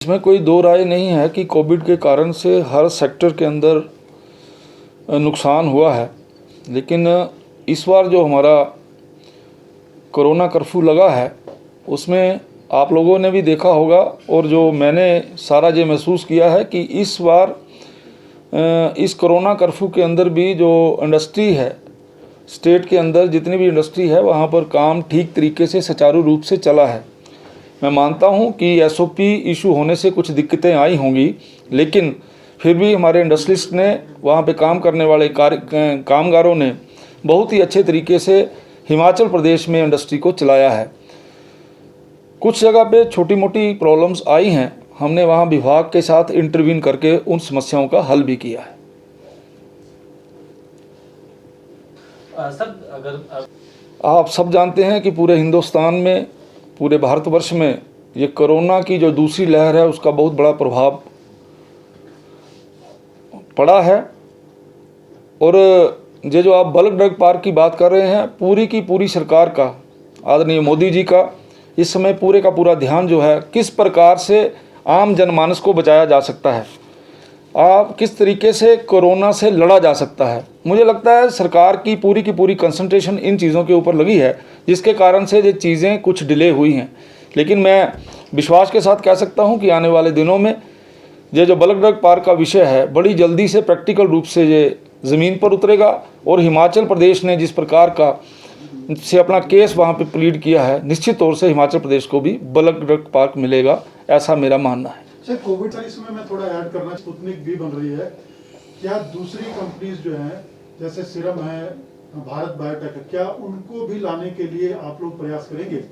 इसमें कोई दो राय नहीं है कि कोविड के कारण से हर सेक्टर के अंदर नुकसान हुआ है, लेकिन इस बार जो हमारा कोरोना कर्फ्यू लगा है उसमें आप लोगों ने भी देखा होगा और जो मैंने सारा ये महसूस किया है कि इस बार इस कोरोना कर्फ्यू के अंदर भी जो इंडस्ट्री है, स्टेट के अंदर जितनी भी इंडस्ट्री है वहाँ पर काम ठीक तरीके से सुचारू रूप से चला है। मैं मानता हूँ कि एसओपी इशू होने से कुछ दिक्कतें आई होंगी, लेकिन फिर भी हमारे इंडस्ट्रिस्ट ने, वहाँ पे काम करने वाले कामगारों ने बहुत ही अच्छे तरीके से हिमाचल प्रदेश में इंडस्ट्री को चलाया है। कुछ जगह पे छोटी मोटी प्रॉब्लम्स आई हैं, हमने वहाँ विभाग के साथ इंटरवीन करके उन समस्याओं का हल भी किया है। सर, अगर आप सब जानते हैं कि पूरे हिंदुस्तान में, पूरे भारतवर्ष में ये कोरोना की जो दूसरी लहर है उसका बहुत बड़ा प्रभाव पड़ा है। और ये जो आप बल्क ड्रग पार्क की बात कर रहे हैं, पूरी की पूरी सरकार का, आदरणीय मोदी जी का इस समय पूरे का पूरा ध्यान जो है किस प्रकार से आम जनमानस को बचाया जा सकता है, आप किस तरीके से कोरोना से लड़ा जा सकता है। मुझे लगता है सरकार की पूरी कंसंट्रेशन इन चीज़ों के ऊपर लगी है, जिसके कारण से ये चीज़ें कुछ डिले हुई हैं। लेकिन मैं विश्वास के साथ कह सकता हूं कि आने वाले दिनों में ये जो बल्क ड्रग पार्क का विषय है बड़ी जल्दी से प्रैक्टिकल रूप से ये ज़मीन पर उतरेगा और हिमाचल प्रदेश ने जिस प्रकार का से अपना केस वहाँ पे प्लीड किया है, निश्चित तौर से हिमाचल प्रदेश को भी बल्क ड्रग पार्क मिलेगा, ऐसा मेरा मानना है। सर, कोविड का इसमें मैं थोड़ा ऐड करना, स्पुतनिक भी बन रही है, क्या दूसरी कंपनीज जो हैं जैसे सीरम है, भारत बायोटेक है, क्या उनको भी लाने के लिए आप लोग प्रयास करेंगे?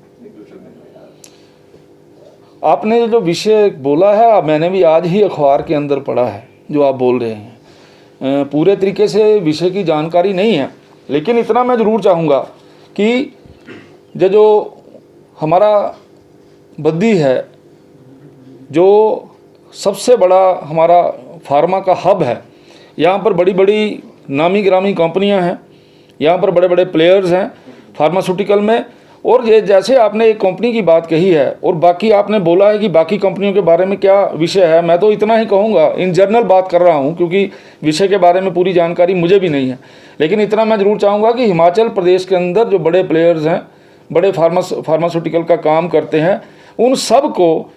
आपने जो विषय बोला है, मैंने भी आज ही अखबार के अंदर पढ़ा है जो आप बोल रहे हैं। पूरे तरीके से विषय की जानकारी नहीं है, लेकिन इतना मैं ज़रूर चाहूँगा कि ये जो हमारा बद्दी है, जो सबसे बड़ा हमारा फार्मा का हब है, यहाँ पर बड़ी बड़ी नामी गिरामी कंपनियाँ हैं, यहाँ पर बड़े बड़े प्लेयर्स हैं फार्मास्यूटिकल में। और ये जैसे आपने एक कंपनी की बात कही है और बाकी आपने बोला है कि बाकी कंपनियों के बारे में क्या विषय है, मैं तो इतना ही कहूँगा, इन जनरल बात कर रहा हूँ क्योंकि विषय के बारे में पूरी जानकारी मुझे भी नहीं है, लेकिन इतना मैं ज़रूर चाहूँगा कि हिमाचल प्रदेश के अंदर जो बड़े प्लेयर्स हैं, बड़े फार्मास्यूटिकल का काम करते हैं, उन सब को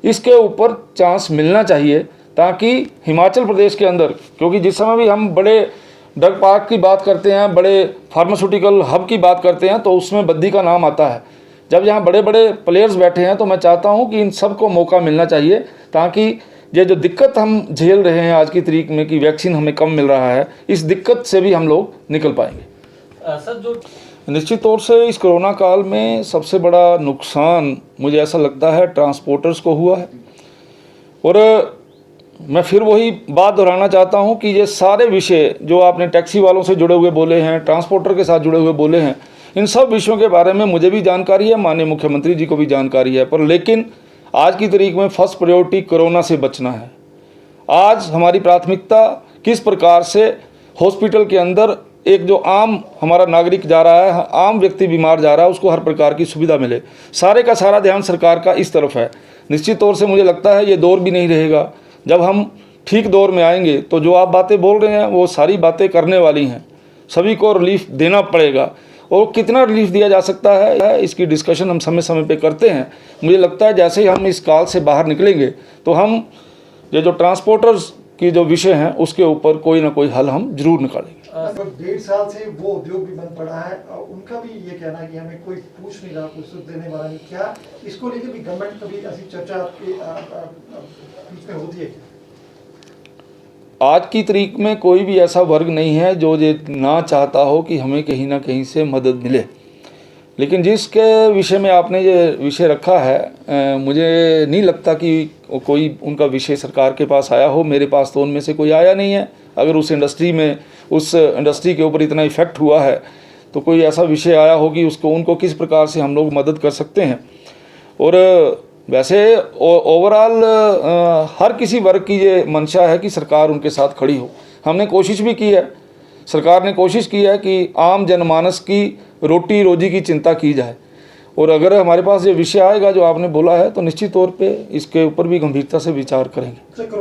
इसके ऊपर चांस मिलना चाहिए, ताकि हिमाचल प्रदेश के अंदर, क्योंकि जिस समय भी हम बड़े ड्रग पार्क की बात करते हैं, बड़े फार्मास्यूटिकल हब की बात करते हैं, तो उसमें बद्दी का नाम आता है। जब यहाँ बड़े बड़े प्लेयर्स बैठे हैं तो मैं चाहता हूँ कि इन सब को मौका मिलना चाहिए, ताकि ये जो दिक्कत हम झेल रहे हैं आज की तारीख में कि वैक्सीन हमें कम मिल रहा है, इस दिक्कत से भी हम लोग निकल पाएंगे। सर, जो निश्चित तौर से इस कोरोना काल में सबसे बड़ा नुकसान मुझे ऐसा लगता है ट्रांसपोर्टर्स को हुआ है। और मैं फिर वही बात दोहराना चाहता हूं कि ये सारे विषय जो आपने टैक्सी वालों से जुड़े हुए बोले हैं, ट्रांसपोर्टर के साथ जुड़े हुए बोले हैं, इन सब विषयों के बारे में मुझे भी जानकारी है, माननीय मुख्यमंत्री जी को भी जानकारी है, पर लेकिन आज की तारीख में फर्स्ट प्रायोरिटी कोरोना से बचना है। आज हमारी प्राथमिकता किस प्रकार से हॉस्पिटल के अंदर एक जो आम हमारा नागरिक जा रहा है, आम व्यक्ति बीमार जा रहा है, उसको हर प्रकार की सुविधा मिले, सारे का सारा ध्यान सरकार का इस तरफ है। निश्चित तौर से मुझे लगता है ये दौर भी नहीं रहेगा। जब हम ठीक दौर में आएंगे तो जो आप बातें बोल रहे हैं वो सारी बातें करने वाली हैं, सभी को रिलीफ देना पड़ेगा, और कितना रिलीफ दिया जा सकता है इसकी डिस्कशन हम समय समय पे करते हैं। मुझे लगता है जैसे ही हम इस काल से बाहर निकलेंगे तो हम ये जो ट्रांसपोर्टर्स की जो विषय हैं उसके ऊपर कोई ना कोई हल हम जरूर निकालेंगे। 1.5 साल से वो उद्योग भी बंद पड़ा है, उनका भी ये कहना है कि हमें कोई पूछ नहीं रहा, कुछ देने वाला नहीं। क्या इसको लेकर भी गवर्नमेंट कभी ऐसी चर्चा आपके बीच में होती है? आज की तारीख में कोई भी ऐसा वर्ग नहीं है जो ये ना चाहता हो कि हमें कहीं ना कहीं से मदद मिले, लेकिन जिसके विषय में आपने ये विषय रखा है, मुझे नहीं लगता कि कोई उनका विषय सरकार के पास आया हो। मेरे पास तो उनमें से कोई आया नहीं है। अगर उस इंडस्ट्री के ऊपर इतना इफेक्ट हुआ है तो कोई ऐसा विषय आया हो कि उनको किस प्रकार से हम लोग मदद कर सकते हैं। और वैसे ओवरऑल हर किसी वर्ग की ये मंशा है कि सरकार उनके साथ खड़ी हो। हमने कोशिश भी की है, सरकार ने कोशिश की है कि आम जनमानस की रोटी रोजी की चिंता की जाए, और अगर हमारे पास ये विषय आएगा जो आपने बोला है तो निश्चित तौर पे इसके ऊपर भी गंभीरता से विचार करेंगे।